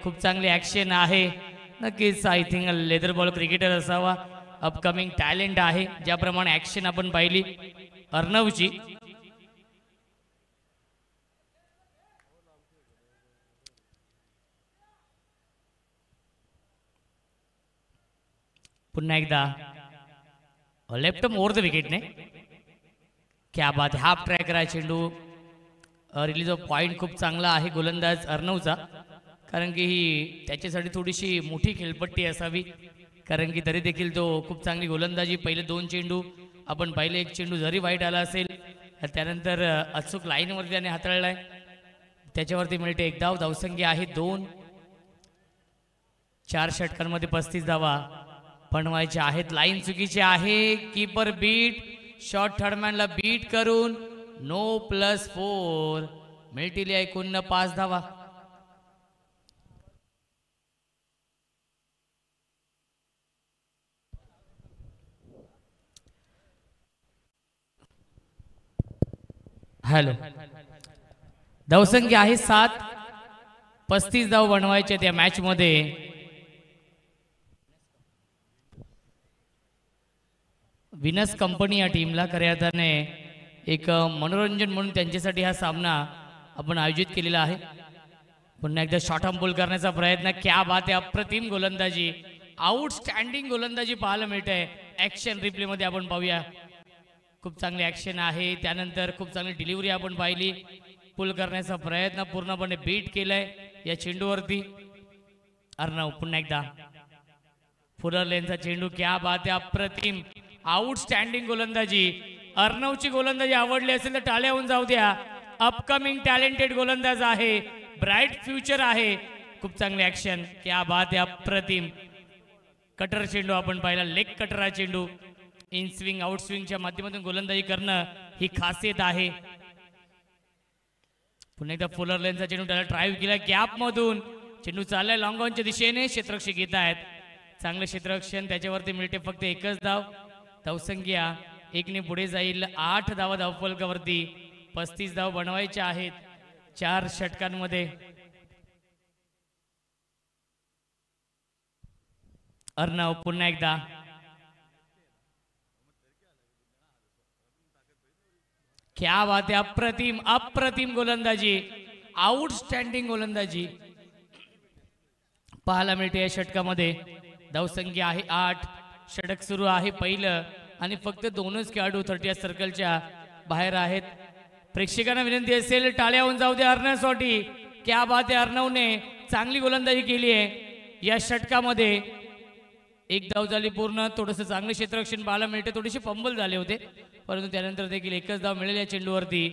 खूप चांगली ॲक्शन आहे. नक्कीच I think leather ball cricketer असावा. अपकमिंग टॅलेंट आहे. ज्याप्रमाणे ॲक्शन आपण पाहिली अर्णवची. पुन्हा एकदा लेफ्ट मोर द विकेटने. क्या बात, हाफ ट्रॅक करा चेंडू. रिलीज ऑफ पॉईंट खूप चांगला आहे गोलंदाज अर्णवचा, कारण की ही त्याच्यासाठी थोडीशी मोठी खेळपट्टी असावी, कारण की तरी देखील तो खूप चांगली गोलंदाजी. पहिले 2 चेंडू आपण पाहिले, एक चेंडू जरी वाईट आला असेल त्यानंतर अचूक लाईनवरती त्याने हाताळलाय, त्याच्यावरती मिळते 1 धाव. धावसंख्या आहे 2. 4 षटकांमध्ये 35 धावा बनवायचे आहेत. लाईन चुकीची आहे. कीपर बीट, शॉर्ट थर्डमॅनला बीट करून नो +4 मिळतील एकूण 5 धावा. हॅलो, धावसंख्या आहे 7. 35 धाव बनवायचे त्या मॅच मध्ये. विनस कंपनी या टीमला खऱ्या अर्थाने एक मनोरंजन म्हणून त्यांच्यासाठी हा सामना आपण आयोजित केलेला आहे. पुन्हा एकदा शॉर्ट आर्म पुल करण्याचा प्रयत्न. क्या बात आहे, अप्रतिम गोलंदाजी, आउटस्टँडिंग गोलंदाजी पाहायला मिळते. ॲक्शन रिप्ले मध्ये आपण पाहूया. खूप चांगली ॲक्शन आहे. त्यानंतर खूप चांगली डिलिव्हरी आपण पाहिली. पुल करण्याचा प्रयत्न, पूर्णपणे बीट केलाय या चेंडूवरती अर्णव. पुन्हा एकदा फुलर लेनचा चेंडू. क्या बात आहे, अप्रतिम आउटस्टँडिंग गोलंदाजी. अर्णवची गोलंदाजी आवडली असेल तर टाळ्या होऊन जाऊ द्या. अपकमिंग टॅलेंटेड गोलंदाज आहे, ब्राईट फ्युचर आहे. खूप चांगली ॲक्शन. क्या बात आहे, अप्रतिम कटर चेंडू आपण पाहिला. लेग कटर हा चेंडू. इन स्विंग आउट स्विंगच्या माध्यमातून गोलंदाजी करणं ही खासियत आहे. पुन्हा एकदा फुलर लेनचा चेंडू, त्याला ड्राईव्ह केला गॅप मधून. चेंडू चाललाय लॉंग ऑनच्या दिशेने. क्षेत्ररक्षक येत आहेत. चांगले क्षेत्ररक्षण, त्याच्यावरती मिळते फक्त 1च धाव. धावसंख्या 1ने पुढे जाईल. 8 धावा धावफलकावरती. 35 धाव बनवायच्या आहेत 4 षटकांमध्ये. अर्णव पुन्हा एकदा. क्या बात आहे, अप्रतिम अप्रतिम गोलंदाजी, आउटस्टँडिंग गोलंदाजी पाहायला मिळते या षटकामध्ये. धावसंख्या आहे 8. षटक सुरू आहे पहिलं आणि फक्त 2च खेळाडू 30 सर्कलच्या बाहेर आहेत. प्रेक्षकांना विनंती असेल टाळ्या होऊन जाऊ दे अर्णवसाठी. क्या बात आहे, अर्णवने चांगली गोलंदाजी केली आहे या षटकामध्ये. 1 धाव झाली पूर्ण. थोडंसं चांगलं क्षेत्ररक्षण पाहायला मिळते. थोडेसे फंबल झाले होते, परंतु त्यानंतर देखील 1च धाव मिळेल या चेंडूवरती.